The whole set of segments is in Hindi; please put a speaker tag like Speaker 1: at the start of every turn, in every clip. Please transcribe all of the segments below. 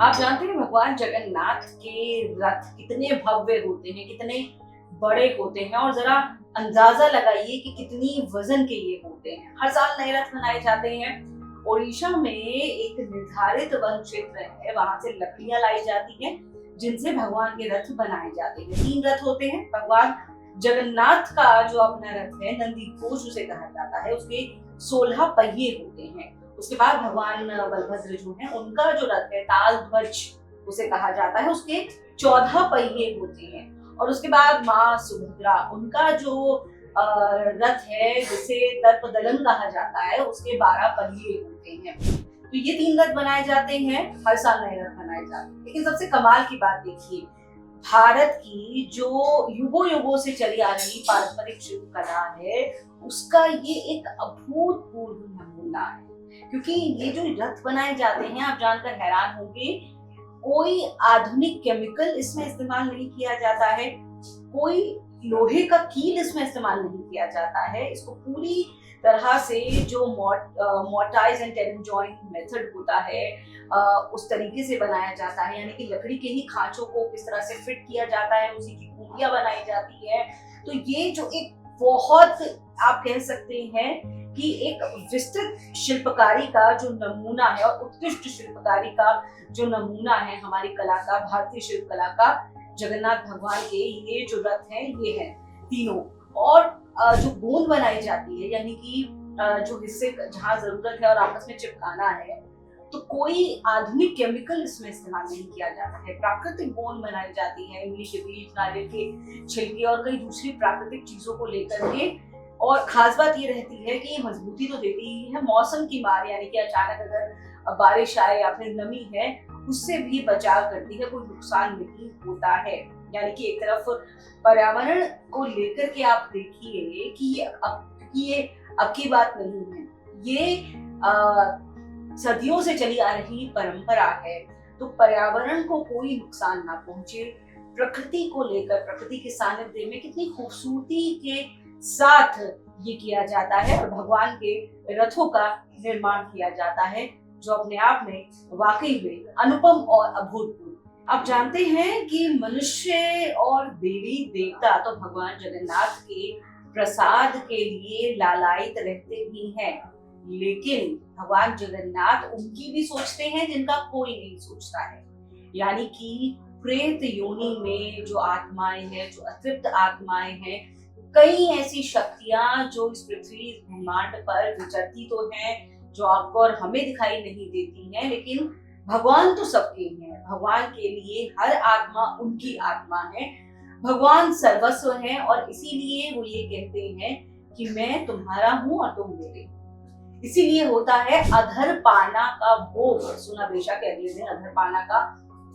Speaker 1: आप जानते हैं भगवान जगन्नाथ के रथ कितने भव्य होते हैं, कितने बड़े होते हैं और जरा अंदाजा लगाइए कि कितनी वजन के ये होते हैं। हर साल नए रथ बनाए जाते हैं। ओडिशा में एक निर्धारित वन क्षेत्र है, वहां से लकड़ियां लाई जाती हैं जिनसे भगवान के रथ बनाए जाते हैं। 3 रथ होते हैं। भगवान जगन्नाथ का जो अपना रथ है, नंदी घोष उसे कहा जाता है, उसके 16 पहिए होते हैं। उसके बाद भगवान बलभद्र जो है, उनका जो रथ है ताल ध्वज उसे कहा जाता है, उसके 14 पहिए होते हैं। और उसके बाद माँ सुभद्रा, उनका जो रथ है जिसे दर्पदलन कहा जाता है, उसके 12 पहिए होते हैं। तो ये 3 रथ बनाए जाते हैं, हर साल नए रथ बनाए जाते हैं। लेकिन सबसे कमाल की बात देखिए, भारत की जो युगों युगों से चली आ रही पारंपरिक शिल्प कला है, उसका ये एक अभूतपूर्व नमूना है। क्योंकि ये जो रथ बनाए जाते हैं, आप जानकर हैरान होंगे, कोई आधुनिक केमिकल इसमें इस्तेमाल नहीं किया जाता है, कोई लोहे का कील इसमें इस्तेमाल नहीं किया जाता है। इसको पूरी तरह से जो मोर्टाइज एंड टेरिंग जॉइंट मेथड होता है, उस तरीके से बनाया जाता है। यानी कि लकड़ी के ही खांचों को किस तरह से फिट किया जाता है, उसी की खूंटियां बनाई जाती है। तो ये जो एक बहुत, आप कह सकते हैं कि एक विस्तृत शिल्पकारी का जो नमूना है और उत्कृष्ट शिल्पकारी का जो नमूना है हमारी कला का, भारतीय शिल्प कला का, जगन्नाथ भगवान के ये जो रथ हैं ये हैं तीनों। और जो गोंद बनाई जाती है, यानी कि जो हिस्से जहाँ जरूरत है और आपस में चिपकाना है, तो कोई आधुनिक केमिकल इसमें इस्तेमाल नहीं किया जाता है। प्राकृतिक गोंद बनाई जाती है, इमली के बीज, नारियल के छिलके और कई दूसरी प्राकृतिक चीजों को लेकर के। और खास बात ये रहती है कि ये मजबूती तो देती ही है, मौसम की मार, यानी कि अचानक अगर बारिश आए या फिर नमी है, उससे भी बचाव करती है, कोई नुकसान नहीं होता है। यानी कि एक तरफ पर्यावरण को लेकर के आप देखिए कि ये अब की बात नहीं है, ये सदियों से चली आ रही परंपरा है। तो पर्यावरण को कोई नुकसान ना पहुंचे, प्रकृति को लेकर, प्रकृति के सानिध्य में कितनी खूबसूरती के साथ ये किया जाता है और भगवान के रथों का निर्माण किया जाता है, जो अपने आप में वाकई में अनुपम और अभूतपूर्व। आप जानते हैं कि मनुष्य और देवी देवता तो भगवान जगन्नाथ के प्रसाद के लिए लालायित रहते भी हैं, लेकिन भगवान जगन्नाथ उनकी भी सोचते हैं जिनका कोई नहीं सोचता है। यानी कि प्रेत योनि में जो आत्माएं हैं, जो अतृप्त आत्माएं हैं, कई ऐसी शक्तियां जो इस पृथ्वी ब्रह्मांड पर विचरती तो हैं, जो आपको और हमें दिखाई नहीं देती हैं, लेकिन भगवान तो सबके हैं। भगवान के लिए हर आत्मा उनकी आत्मा है, भगवान सर्वस्व है। और इसीलिए वो ये कहते हैं कि मैं तुम्हारा हूं और तुम मेरे। इसीलिए होता है अधरपाना का भोग। सुना बेशा के अगले दिन अधरपाना का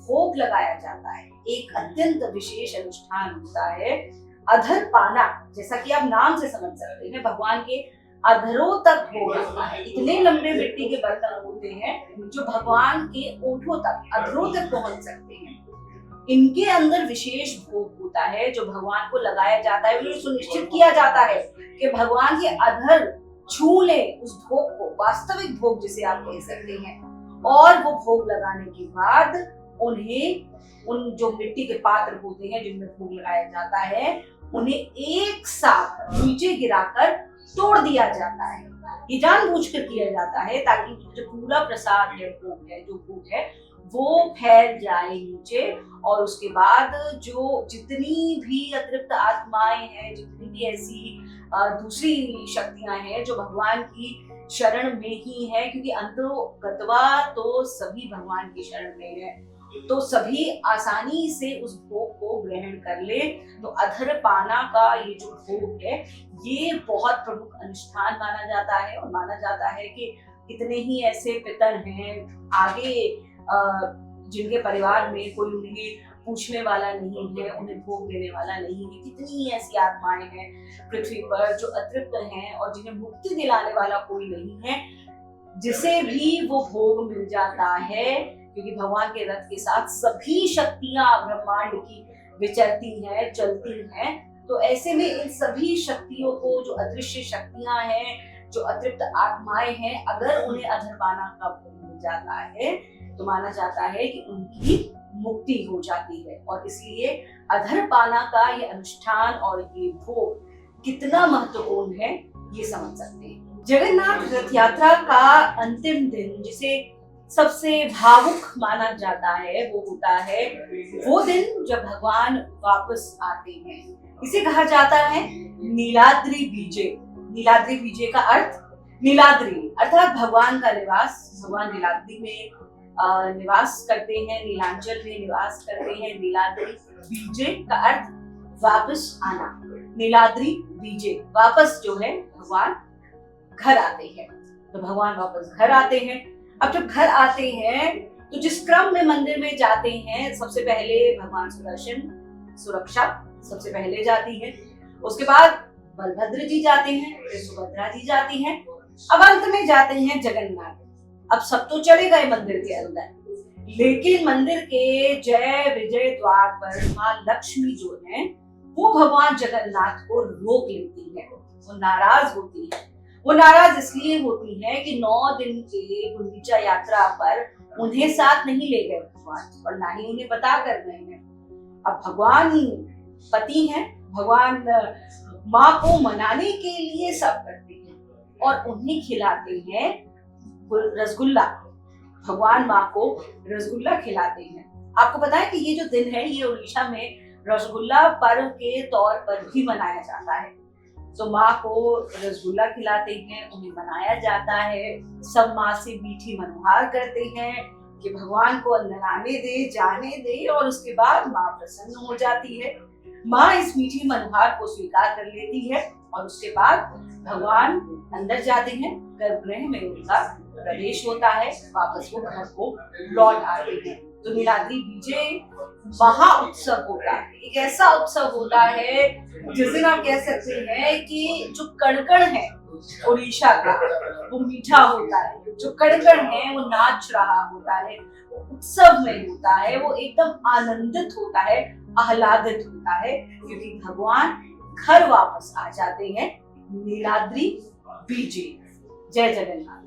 Speaker 1: भोग लगाया जाता है। एक अत्यंत विशेष अनुष्ठान होता है अधरपाना, जैसा कि आप नाम से समझ सकते हैं, भगवान के अधरों तक भोग लगता है। इतने लंबे मिट्टी के बर्तन होते हैं जो भगवान के ओठों तक, अधरों तक पहुंच सकते हैं। इनके अंदर विशेष भोग होता है जो भगवान को लगाया जाता है। ये सुनिश्चित किया जाता है कि भगवान के अधर छू ले उस भोग को, वास्तविक भोग जिसे आप कह सकते हैं। और वो भोग लगाने के बाद उन्हें, उन जो मिट्टी के पात्र होते हैं जिनमें भोग लगाया जाता है, उन्हें एक साथ नीचे गिराकर तोड़ दिया जाता है। ये जानबूझकर किया जाता है ताकि जो पूरा प्रसाद है, भोग है, जो भोग है, वो फैल जाए नीचे। और उसके बाद जो जितनी भी अतृप्त आत्माएं हैं, जितनी भी ऐसी दूसरी शक्तियां हैं जो भगवान की शरण में ही है, क्योंकि अंतर्गतवा तो सभी भगवान की शरण में है, तो सभी आसानी से उस भोग को ग्रहण कर ले। तो अधरपाना का ये जो भोग है, ये बहुत प्रमुख अनुष्ठान माना जाता है। और माना जाता है कि कितने ही ऐसे पितर हैं आगे, जिनके परिवार में कोई उन्हें पूछने वाला नहीं है, उन्हें भोग देने वाला नहीं है। कितनी ऐसी आत्माएं हैं पृथ्वी पर जो अतृप्त हैं और जिन्हें मुक्ति दिलाने वाला कोई नहीं है, जिसे भी वो भोग मिल जाता है। क्योंकि भगवान के रथ के साथ सभी शक्तियां ब्रह्मांड की विचरती हैं, चलती हैं। तो ऐसे में इन सभी शक्तियों को, जो अदृश्य शक्तियां हैं, जो अतृप्त आत्माएं हैं, अगर उन्हें अधरपाना का भोग मिल जाता है तो माना जाता है कि उनकी मुक्ति हो जाती है। और इसलिए अधरपाना का ये अनुष्ठान और ये भोग कितना महत्वपूर्ण है ये समझ सकते हैं। जगन्नाथ रथ यात्रा का अंतिम दिन, जिसे सबसे भावुक माना जाता है, वो होता है वो दिन जब भगवान वापस आते हैं। इसे कहा जाता है नीलाद्रि बीजे। नीलाद्रि बीजे का अर्थ नीलाद्रि अर्थात भगवान का निवास। भगवान नीलाद्रि में निवास करते हैं, नीलांचल में निवास करते हैं। नीलाद्रि बीजे का अर्थ वापस आना। नीलाद्रि बीजे वापस जो है भगवान घर आते हैं। तो भगवान वापस घर आते हैं। अब जब घर आते हैं तो जिस क्रम में मंदिर में जाते हैं, सबसे पहले भगवान सुदर्शन सुरक्षा सबसे पहले जाती है, उसके बाद बलभद्र जी जाते हैं, फिर सुभद्रा जी जाती हैं, अब अंत में जाते हैं जगन्नाथ। अब सब तो चले गए मंदिर के अंदर, लेकिन मंदिर के जय विजय द्वार पर माँ लक्ष्मी जो है वो भगवान जगन्नाथ को रोक लेती है। वो नाराज होती है। वो नाराज इसलिए होती है कि 9 दिन के गुंडीचा यात्रा पर उन्हें साथ नहीं ले गए भगवान, और ना ही उन्हें बता कर गए हैं। अब भगवान पति हैं, भगवान माँ को मनाने के लिए सब करते हैं और उन्हें खिलाते हैं रसगुल्ला। भगवान माँ को रसगुल्ला खिलाते हैं। आपको पता है कि ये जो दिन है ये उड़ीसा में रसगुल्ला पर्व के तौर पर भी मनाया जाता है। तो माँ को रसगुल्ला खिलाते हैं, उन्हें मनाया जाता है। सब माँ से मीठी मनोहार करते हैं कि भगवान को अंदर आने दे, जाने दे, और उसके बाद माँ प्रसन्न हो जाती है। माँ इस मीठी मनोहार को स्वीकार कर लेती है और उसके बाद भगवान अंदर जाते हैं। गर्भगृह में उनका प्रवेश होता है, वापस वो घर को लौट आते हैं। तो नीलाद्रि बीजे महा उत्सव होता है। एक ऐसा उत्सव होता है जिस दिन आप कह सकते हैं कि जो कण-कण है उड़ीसा का वो मीठा होता है, जो कण-कण है वो नाच रहा होता है, वो उत्सव में होता है, वो एकदम आनंदित होता है, आह्लादित होता है, क्योंकि भगवान घर वापस आ जाते हैं नीलाद्रि बीजे। जय जगन्नाथ।